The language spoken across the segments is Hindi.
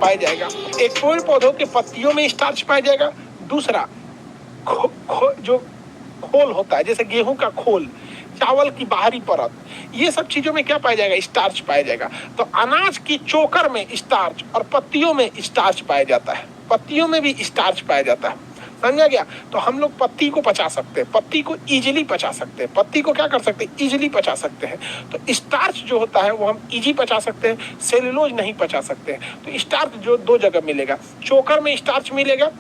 पाया जाएगा, एक पेड़ पौधों के पत्तियों में स्टार्च पाया जाएगा, दूसरा जो खोल होता है जैसे गेहूं का खोल, चावल की बाहरी परत, ये सब चीजों में क्या पाया जाएगा, स्टार्च पाया जाएगा। तो अनाज की चोकर में स्टार्च और पत्तियों में स्टार्च पाया जाता है, पत्तियों में भी स्टार्च पाया जाता है, समझा गया। तो हम लोग पत्ती को पचा सकते हैं, पत्ती को इजीली पचा सकते हैं, पत्ती को क्या कर सकते हैं, इजीली पचा सकते हैं। तो स्टार्च जो होता है वो हम इजी पचा सकते हैं, सेलुलोज नहीं पचा सकते हैं। तो स्टार्च जो दो जगह मिलेगा, चोकर में स्टार्च मिलेगा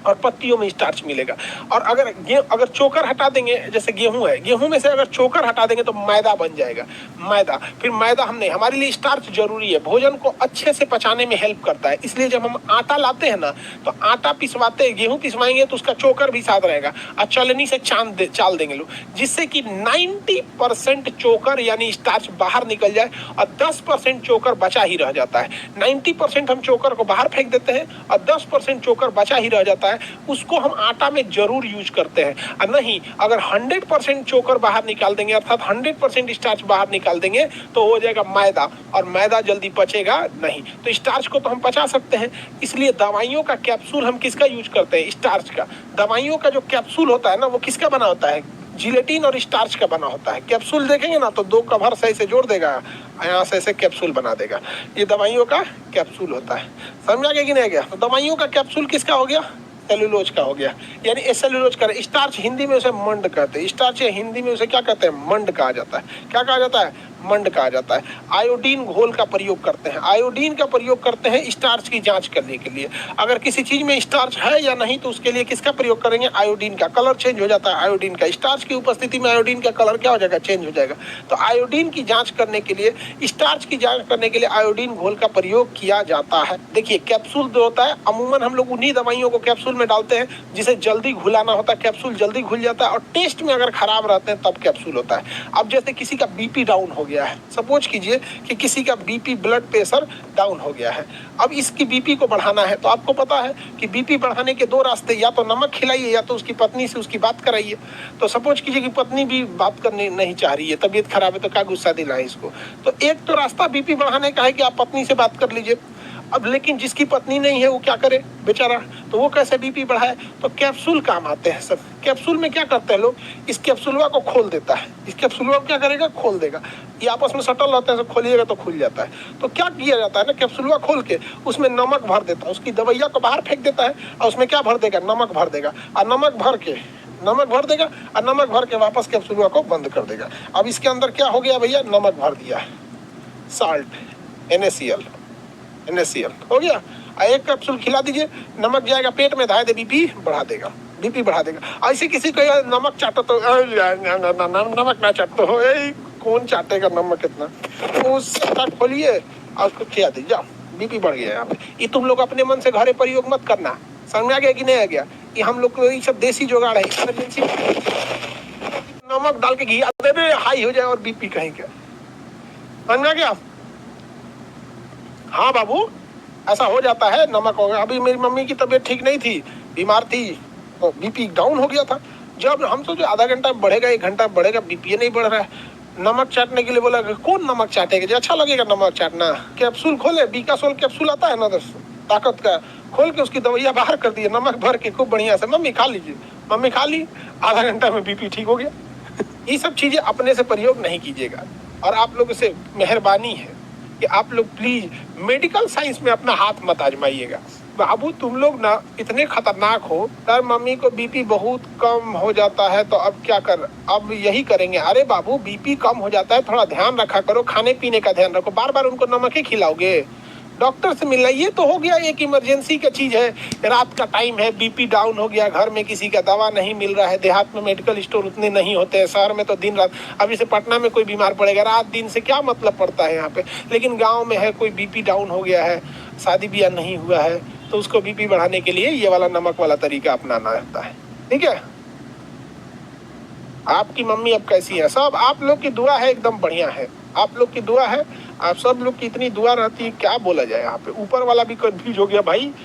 और पत्तियों में स्टार्च मिलेगा। और अगर चोकर हटा देंगे, जैसे गेहूं है, गेहूं में से अगर चोकर हटा देंगे तो मैदा बन जाएगा, मैदा। फिर मैदा हमने, हमारे लिए स्टार्च जरूरी है, भोजन को अच्छे से पचाने में हेल्प करता है। इसलिए जब हम आटा लाते हैं ना, तो आटा पिसवाते हैं, गेहूं पिसवाएंगे तो उसका चोकर भी साथ रहेगा और चलनी से चाल देंगे लोग, जिससे कि 90% चोकर यानी स्टार्च बाहर निकल जाए और 10% चोकर बचा ही रह जाता है। 90% हम चोकर को बाहर फेंक देते हैं और 10% चोकर बचा ही रह जाता है, उसको हम आटा में जरूर यूज करते हैं। और नहीं, अगर 100% चोकर बाहर निकाल देंगे, अर्थात 100% स्टार्च बाहर निकाल देंगे, तो हो जाएगा मैदा, और मैदा जल्दी पचेगा नहीं। तो स्टार्च को तो हम पचा सकते हैं, इसलिए दवाइयों का कैप्सूल हम किसका यूज करते हैं, स्टार्च का। दवाइयों का जो कैप्सूल होता है ना, वो किसका बना होता है, जिलेटिन और स्टार्च का बना होता है। कैप्सूल देखेंगे ना तो दो कवर सही से जोड़ देगा, यहाँ से ऐसे कैप्सूल बना देगा, ये दवाइयों का कैप्सूल होता है। समझा गया कि नहीं गया। तो दवाइयों का कैप्सूल किसका हो गया, सेलुलोज का हो गया, यानी सेलुलोज का। स्टार्च हिंदी में उसे मंड कहते हैं, स्टार्च हिंदी में उसे क्या कहते हैं, मंड कहा जाता है। क्या कहा जाता है, मंड कहा जाता है। आयोडीन घोल का प्रयोग करते हैं, आयोडीन का प्रयोग करते हैं स्टार्च की जांच करने के लिए। अगर किसी चीज में स्टार्च है या नहीं तो उसके लिए किसका प्रयोग करेंगे, आयोडीन का। कलर चेंज हो जाता है आयोडीन का, स्टार्च की उपस्थिति में आयोडीन का कलर क्या हो जाएगा, चेंज हो जाएगा। तो आयोडीन की जांच करने के लिए, स्टार्च की जांच करने के लिए आयोडीन घोल का प्रयोग किया जाता है। देखिए कैप्सूल जो होता है, अमूमन हम लोग उन्हीं दवाइयों को कैप्सूल में डालते हैं जिसे जल्दी घुलाना होता है, कैप्सूल जल्दी घुल जाता है, और टेस्ट में अगर खराब रहते हैं तब कैप्सूल होता है। अब जैसे किसी का बीपी डाउन हो गया है, सपोज कीजिए कि किसी का बीपी, ब्लड प्रेशर डाउन हो गया है, अब इसकी बीपी को बढ़ाना है, तो आपको पता है कि बीपी बढ़ाने के दो रास्ते, या तो नमक खिलाइए या तो उसकी पत्नी से उसकी बात कराइए। तो सपोज कीजिए कि पत्नी भी बात करने नहीं चाह रही है, तबीयत खराब है, तो क्या गुस्सा दिलाए इसको। तो एक तो रास्ता बीपी बढ़ाने का है कि आप पत्नी से बात कर लीजिए। अब लेकिन जिसकी पत्नी नहीं है वो क्या करे बेचारा, तो वो कैसे बीपी बढ़ाए, तो कैप्सूल काम आते हैं सब। कैप्सूल में क्या करते हैं लोग, इस कैप्सूलवा को खोल देता है, इस कैप्सूलवा को क्या करेगा, खोल देगा। ये आपस में सटल रहते हैं, तो खोलिएगा तो खुल जाता है। तो क्या किया जाता है ना, कैप्सूलवा खोल के उसमें नमक भर देता है, उसकी दवाइया को बाहर फेंक देता है और उसमें क्या भर देगा, नमक भर देगा। और नमक भर देगा और नमक भर के वापस कैप्सूलवा को बंद कर देगा। अब इसके अंदर क्या हो गया भैया, नमक भर दिया है, साल्ट, NaCl हो गया। एक कैप्सूल खिला दीजिए, नमक जाएगा पेट में, धाए दे बीपी बढ़ा देगा। ऐसे किसी को नमक चाटो तो नमक ना चाटो हो, कौन चाटेगा नमक इतना, उसका खोलिए और उसको खिला दीजिए, जाओ बीपी बढ़ गया यहाँ पे। ये तुम लोग अपने मन से घरे प्रयोग मत करना, समझ में आ गया कि नहीं आ गया। ये हम लोग को ये सब देसी जुगाड़ है, नमक डाल के घी दे हाई हो जाए और बीपी कहीं क्या, समझ में आ गया। हाँ बाबू, ऐसा हो जाता है, नमक हो गया। अभी मेरी मम्मी की तबीयत ठीक नहीं थी, बीमार थी, तो बीपी डाउन हो गया था। जब हम सोचे आधा घंटा बढ़ेगा, 1 घंटा बढ़ेगा, बीपी नहीं बढ़ रहा है। नमक चाटने के लिए बोला, कौन नमक चाटेगा, जो अच्छा लगेगा नमक चाटना। कैप्सूल खोले, बीकासोल कैप्सूल आता है ना ताकत का, खोल के उसकी दवाइयाँ बाहर कर दिए, नमक भर के खूब बढ़िया से, मम्मी खा लीजिए। मम्मी खा ली, आधा घंटा में बीपी ठीक हो गया। ये सब चीजें अपने से प्रयोग नहीं कीजिएगा। और आप लोगों से मेहरबानी है कि आप लोग प्लीज मेडिकल साइंस में अपना हाथ मत आजमाइएगा। बाबू तुम लोग ना इतने खतरनाक हो, तर मम्मी को बीपी बहुत कम हो जाता है तो अब क्या कर, अब यही करेंगे। अरे बाबू बीपी कम हो जाता है, थोड़ा ध्यान रखा करो, खाने पीने का ध्यान रखो, बार बार उनको नमक ही खिलाओगे, डॉक्टर से मिलना। ये तो हो गया एक इमरजेंसी का चीज है, रात का टाइम है, बीपी डाउन हो गया, घर में किसी का दवा नहीं मिल रहा है, देहात में मेडिकल स्टोर उतने नहीं होते हैं, शहर में तो दिन रात। अभी से पटना में कोई बीमार पड़ेगा, रात दिन से क्या मतलब पड़ता है यहाँ पे, लेकिन गाँव में है कोई बीपी डाउन हो गया है, शादी ब्याह नहीं हुआ है, तो उसको बीपी बढ़ाने के लिए ये वाला नमक वाला तरीका अपनाना रहता है। ठीक है, आपकी मम्मी अब कैसी है, सब आप लोग की दुआ है, एकदम बढ़िया है, आप लोग की दुआ है, आप सब लोग की इतनी दुआ रहती है, क्या बोला जाए। यहाँ पे ऊपर वाला भी कंफ्यूज हो गया भाई।